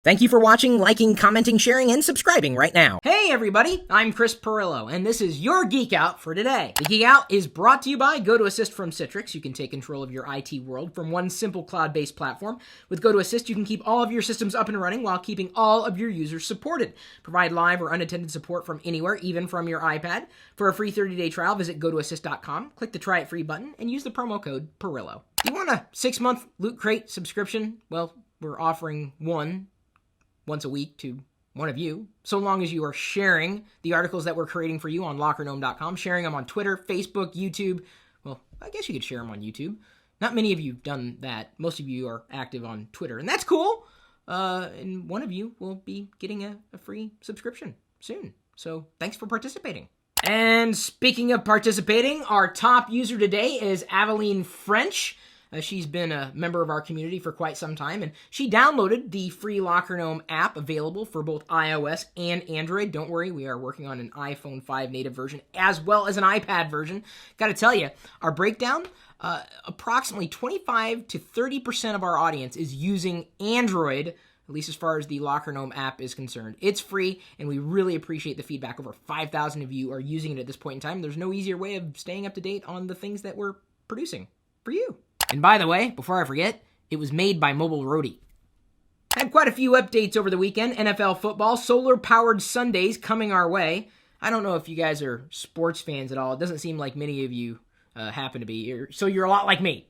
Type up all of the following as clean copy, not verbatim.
Thank you for watching, liking, commenting, sharing, and subscribing right now. Hey everybody, I'm Chris Pirillo, and this is your Geek Out for today. The Geek Out is brought to you by GoToAssist from Citrix. You can take control of your IT world from one simple cloud-based platform. With GoToAssist, you can keep all of your systems up and running while keeping all of your users supported. Provide live or unattended support from anywhere, even from your iPad. For a free 30-day trial, visit GoToAssist.com, click the Try It Free button, and use the promo code Pirillo. Do you want a 6-month Loot Crate subscription? Well, we're offering one once a week to one of you, so long as you are sharing the articles that we're creating for you on LockerGnome.com, sharing them on Twitter, Facebook, YouTube. Well, I guess you could share them on YouTube. Not many of you have done that. Most of you are active on Twitter, and that's cool. And one of you will be getting a free subscription soon. So thanks for participating. And speaking of participating, our top user today is Aveline French. She's been a member of our community for quite some time, and she downloaded the free LockerGnome app available for both iOS and Android. Don't worry, we are working on an iPhone 5 native version as well as an iPad version. Gotta tell you, our breakdown, approximately 25 to 30% of our audience is using Android, at least as far as the LockerGnome app is concerned. It's free, and we really appreciate the feedback. Over 5,000 of you are using it at this point in time. There's no easier way of staying up to date on the things that we're producing for you. And by the way, before I forget, it was made by Mobile Roadie. Had quite a few updates over the weekend. NFL football, solar-powered Sundays coming our way. I don't know if you guys are sports fans at all. It doesn't seem like many of you happen to be. So you're a lot like me.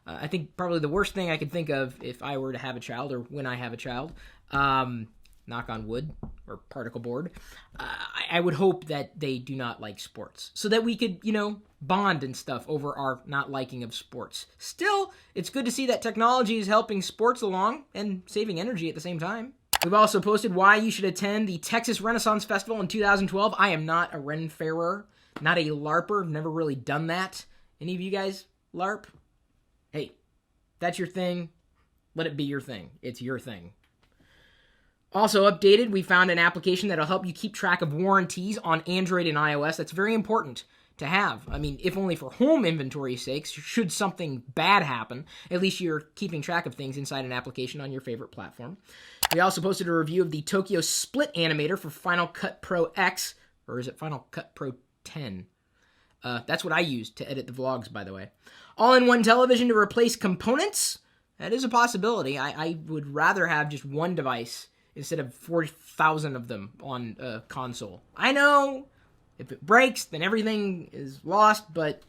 I think probably the worst thing I could think of if I were to have a child, or when I have a child, knock on wood or particle board, I would hope that they do not like sports so that we could, bond and stuff over our not liking of sports. Still, it's good to see that technology is helping sports along and saving energy at the same time. We've also posted why you should attend the Texas Renaissance Festival in 2012. I am not a Ren Fairer, not a LARPer, never really done that. Any of you guys LARP? Hey, that's your thing. Let it be your thing. It's your thing. Also updated, we found an application that'll help you keep track of warranties on Android and iOS. That's very important to have. I mean, if only for home inventory's sake, should something bad happen, at least you're keeping track of things inside an application on your favorite platform. We also posted a review of the Tokyo Split Animator for Final Cut Pro X, or is it Final Cut Pro 10? That's what I use to edit the vlogs, by the way. All-in-one television to replace components? That is a possibility. I would rather have just one device instead of 4,000 of them on a console. I know, if it breaks, then everything is lost, but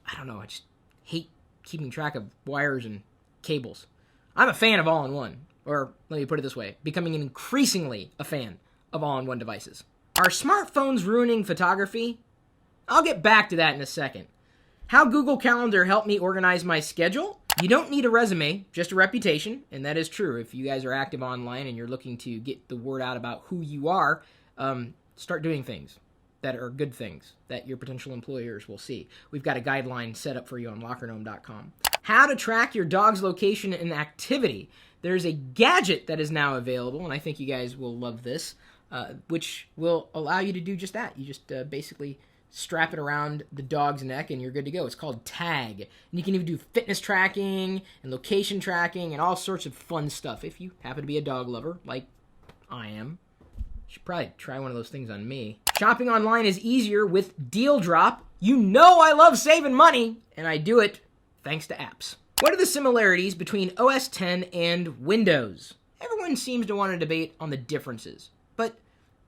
I don't know, I just hate keeping track of wires and cables. I'm a fan of all-in-one, or let me put it this way, becoming increasingly a fan of all-in-one devices. Are smartphones ruining photography? I'll get back to that in a second. How Google Calendar helped me organize my schedule? You don't need a resume, just a reputation, and that is true. If you guys are active online and you're looking to get the word out about who you are, start doing things that are good things that your potential employers will see. We've got a guideline set up for you on LockerGnome.com. How to track your dog's location and activity. There's a gadget that is now available, and I think you guys will love this, which will allow you to do just that. You just basically strap it around the dog's neck and you're good to go. It's called Tag. And you can even do fitness tracking and location tracking and all sorts of fun stuff. If you happen to be a dog lover, like I am, you should probably try one of those things on me. Shopping online is easier with Deal Drop. You know I love saving money, and I do it thanks to apps. What are the similarities between OS X and Windows? Everyone seems to want to debate on the differences, but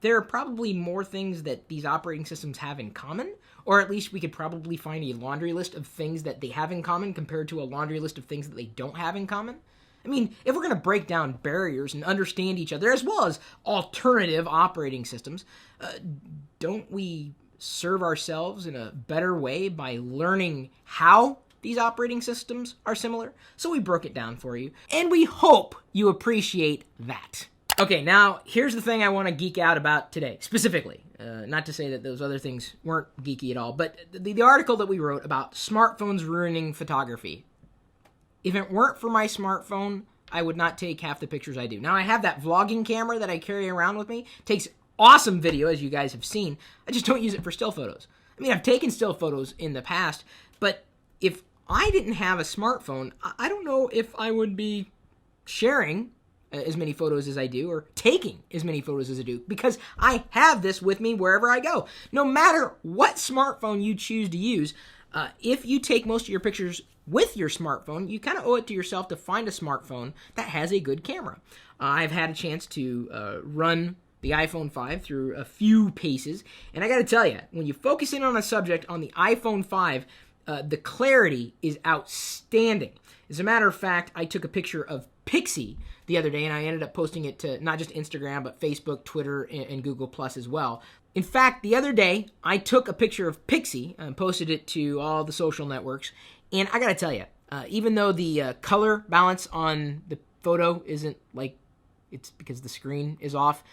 there are probably more things that these operating systems have in common, or at least we could probably find a laundry list of things that they have in common compared to a laundry list of things that they don't have in common. I mean, if we're going to break down barriers and understand each other, as well as alternative operating systems, don't we serve ourselves in a better way by learning how these operating systems are similar? So we broke it down for you, and we hope you appreciate that. Okay, now, here's the thing I want to geek out about today, specifically. Not to say that those other things weren't geeky at all, but the article that we wrote about smartphones ruining photography. If it weren't for my smartphone, I would not take half the pictures I do. Now, I have that vlogging camera that I carry around with me. It takes awesome video, as you guys have seen. I just don't use it for still photos. I mean, I've taken still photos in the past, but if I didn't have a smartphone, I don't know if I would be sharing as many photos as I do, or taking as many photos as I do, because I have this with me wherever I go. No matter what smartphone you choose to use, if you take most of your pictures with your smartphone, you kind of owe it to yourself to find a smartphone that has a good camera. I've had a chance to run the iPhone 5 through a few paces, and I got to tell you, when you focus in on a subject on the iPhone 5, the clarity is outstanding. As a matter of fact, I took a picture of Pixie the other day, and I ended up posting it to not just Instagram, but Facebook, Twitter, and Google Plus as well. In fact, the other day, I took a picture of Pixie and posted it to all the social networks, and I gotta tell you, even though the color balance on the photo isn't like, it's because the screen is off,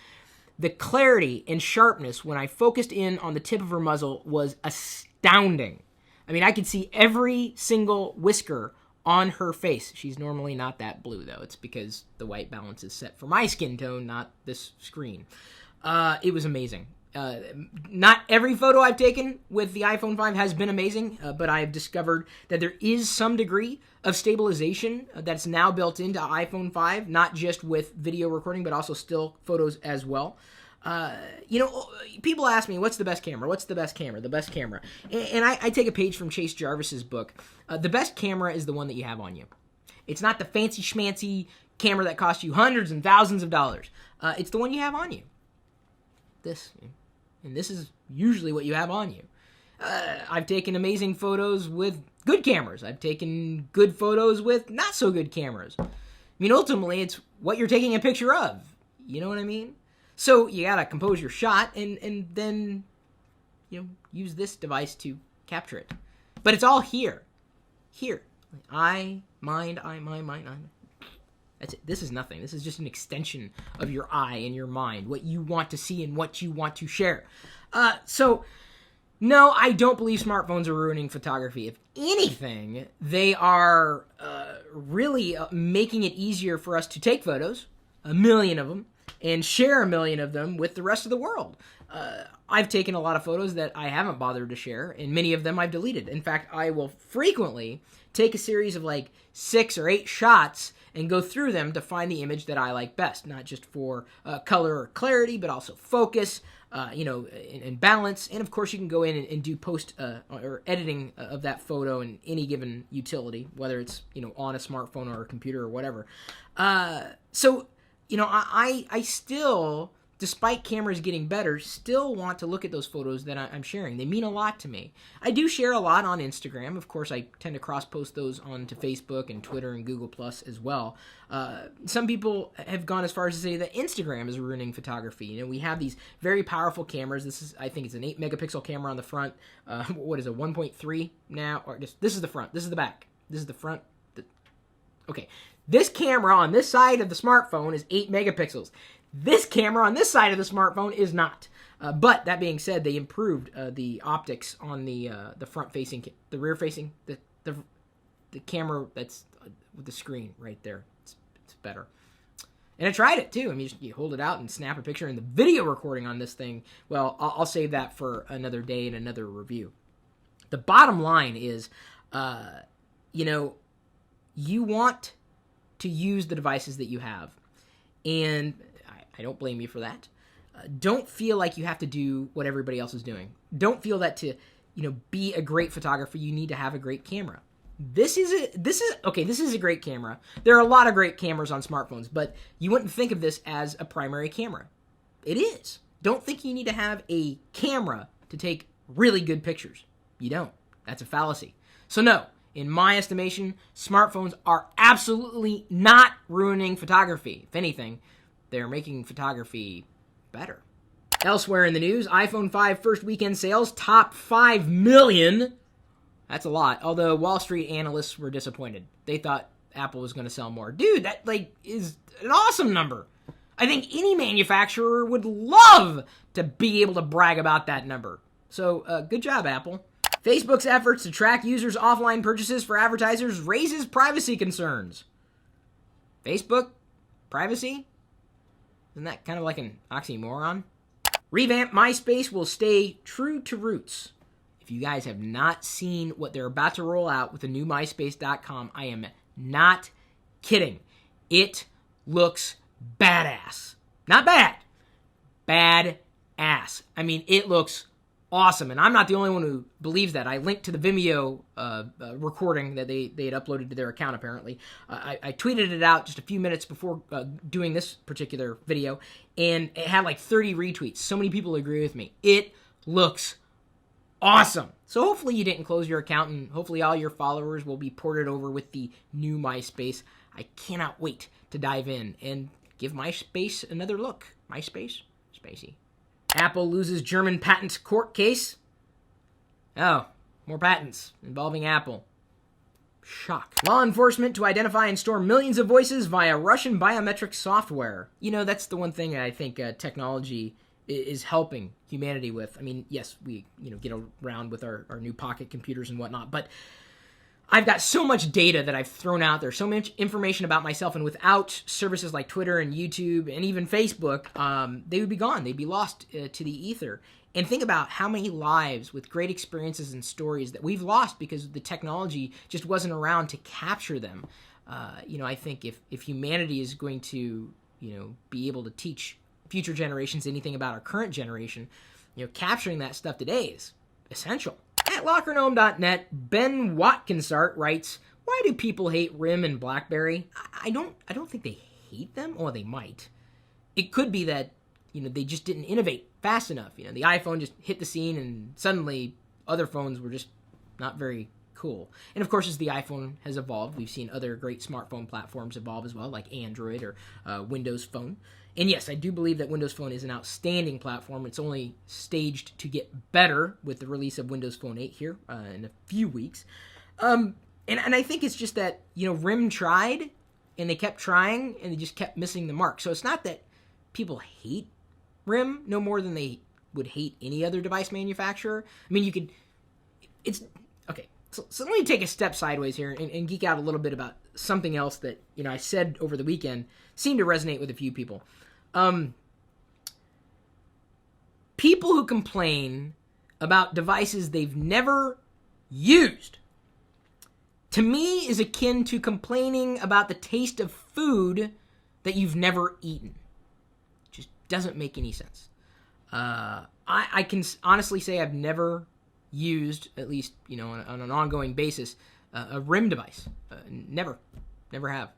the clarity and sharpness when I focused in on the tip of her muzzle was astounding. I mean, I could see every single whisker on her face. She's normally not that blue, though. It's because the white balance is set for my skin tone, not this screen. It was amazing. Not every photo I've taken with the iPhone 5 has been amazing, but I've discovered that there is some degree of stabilization that's now built into iPhone 5, not just with video recording, but also still photos as well. People ask me, what's the best camera? What's the best camera? The best camera. And I take a page from Chase Jarvis's book. The best camera is the one that you have on you. It's not the fancy schmancy camera that costs you hundreds and thousands of dollars. It's the one you have on you. And this is usually what you have on you. I've taken amazing photos with good cameras. I've taken good photos with not so good cameras. I mean, ultimately, it's what you're taking a picture of. You know what I mean? So you gotta compose your shot and then, use this device to capture it. But it's all here. Here. I, mind. That's it. This is nothing. This is just an extension of your eye and your mind, what you want to see and what you want to share. So, no, I don't believe smartphones are ruining photography. If anything, they are really making it easier for us to take photos, 1 million of them, and share 1 million of them with the rest of the world. I've taken a lot of photos that I haven't bothered to share, and many of them I've deleted. In fact, I will frequently take a series of like 6 or 8 shots and go through them to find the image that I like best, not just for color or clarity, but also focus, and balance. And of course, you can go in and do post or editing of that photo in any given utility, whether it's on a smartphone or a computer or whatever. So I still, despite cameras getting better, still want to look at those photos that I'm sharing. They mean a lot to me. I do share a lot on Instagram. Of course, I tend to cross-post those onto Facebook and Twitter and Google Plus as well. Some people have gone as far as to say that Instagram is ruining photography. We have these very powerful cameras. I think it's an 8-megapixel camera on the front. What is it, 1.3 now? Or just, this is the front. This is the back. This is the front. Okay. This camera on this side of the smartphone is 8 megapixels. This camera on this side of the smartphone is not. But that being said, they improved the optics on the front-facing, the rear-facing, the camera that's with the screen right there. It's better. And I tried it too. I mean, you hold it out and snap a picture. And the video recording on this thing, well, I'll save that for another day and another review. The bottom line is, you want to use the devices that you have. And I don't blame you for that. Don't feel like you have to do what everybody else is doing. Don't feel that to, be a great photographer, you need to have a great camera. This is a great camera. There are a lot of great cameras on smartphones, but you wouldn't think of this as a primary camera. It is. Don't think you need to have a camera to take really good pictures. You don't. That's a fallacy. So no. In my estimation, smartphones are absolutely not ruining photography. If anything, they're making photography better. Elsewhere in the news, iPhone 5 first weekend sales top 5 million. That's a lot, although Wall Street analysts were disappointed. They thought Apple was going to sell more. Dude, that is an awesome number. I think any manufacturer would love to be able to brag about that number. So, good job, Apple. Facebook's efforts to track users' offline purchases for advertisers raises privacy concerns. Facebook? Privacy? Isn't that kind of like an oxymoron? Revamped MySpace will stay true to roots. If you guys have not seen what they're about to roll out with the new MySpace.com, I am not kidding. It looks badass. Not bad. Badass. I mean, it looks awesome, and I'm not the only one who believes that. I linked to the Vimeo recording that they had uploaded to their account, apparently. I tweeted it out just a few minutes before doing this particular video, and it had like 30 retweets. So many people agree with me. It looks awesome. So hopefully you didn't close your account, and hopefully all your followers will be ported over with the new MySpace. I cannot wait to dive in and give MySpace another look. MySpace? Spacey. Apple loses German patent court case. Oh, more patents involving Apple. Shock. Law enforcement to identify and store millions of voices via Russian biometric software. You know, that's the one thing I think technology is helping humanity with. I mean, yes, we get around with our new pocket computers and whatnot, but I've got so much data that I've thrown out there, so much information about myself, and without services like Twitter and YouTube and even Facebook, they would be gone. They'd be lost to the ether. And think about how many lives with great experiences and stories that we've lost because the technology just wasn't around to capture them. I think if humanity is going to, be able to teach future generations anything about our current generation, capturing that stuff today is essential. At LockerGnome.net, Ben Watkinsart writes, "Why do people hate RIM and BlackBerry? I don't think they hate them. Or they might. It could be that they just didn't innovate fast enough. The iPhone just hit the scene, and suddenly other phones were just not very cool. And of course, as the iPhone has evolved, we've seen other great smartphone platforms evolve as well, like Android or Windows Phone. And yes, I do believe that Windows Phone is an outstanding platform. It's only staged to get better with the release of Windows Phone 8 here in a few weeks. And I think it's just that, RIM tried, and they kept trying, and they just kept missing the mark. So it's not that people hate RIM no more than they would hate any other device manufacturer. I mean, okay. So let me take a step sideways here and geek out a little bit about something else that, I said over the weekend seemed to resonate with a few people. People who complain about devices they've never used, to me, is akin to complaining about the taste of food that you've never eaten. Just doesn't make any sense. I can honestly say I've never used, at least, on an ongoing basis, a RIM device. Never have.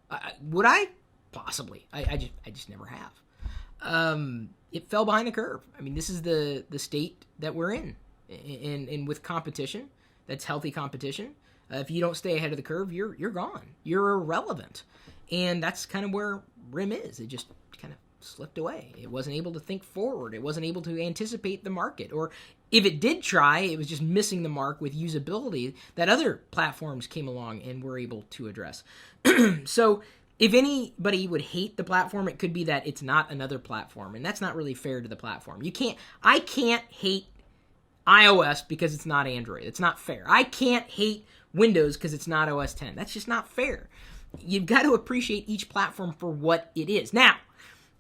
Would I? Possibly. I just never have. It fell behind the curve. I mean, this is the state that we're in. And with competition, that's healthy competition. If you don't stay ahead of the curve, you're gone. You're irrelevant. And that's kind of where RIM is. It just kind of slipped away. It wasn't able to think forward. It wasn't able to anticipate the market. Or if it did try, it was just missing the mark with usability that other platforms came along and were able to address. So if anybody would hate the platform, it could be that it's not another platform, and that's not really fair to the platform. I can't hate iOS because it's not Android. It's not fair. I can't hate Windows because it's not OS X. That's just not fair. You've got to appreciate each platform for what it is. Now,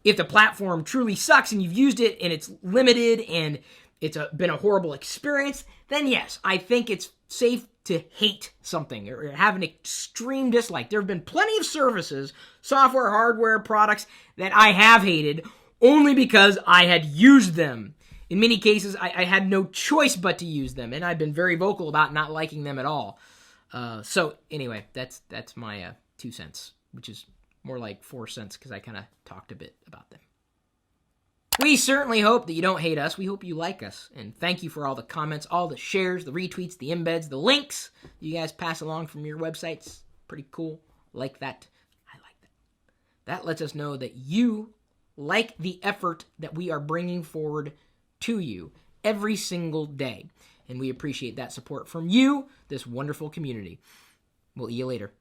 if the platform truly sucks and you've used it and it's limited and it's been a horrible experience, then yes, I think it's safe to hate something or have an extreme dislike. There have been plenty of services, software, hardware, products that I have hated only because I had used them. In many cases, I had no choice but to use them, and I've been very vocal about not liking them at all. So anyway, that's my 2 cents, which is more like 4 cents because I kind of talked a bit about them. We certainly hope that you don't hate us. We hope you like us. And thank you for all the comments, all the shares, the retweets, the embeds, the links you guys pass along from your websites. Pretty cool. Like that. I like that. That lets us know that you like the effort that we are bringing forward to you every single day. And we appreciate that support from you, this wonderful community. We'll see you later.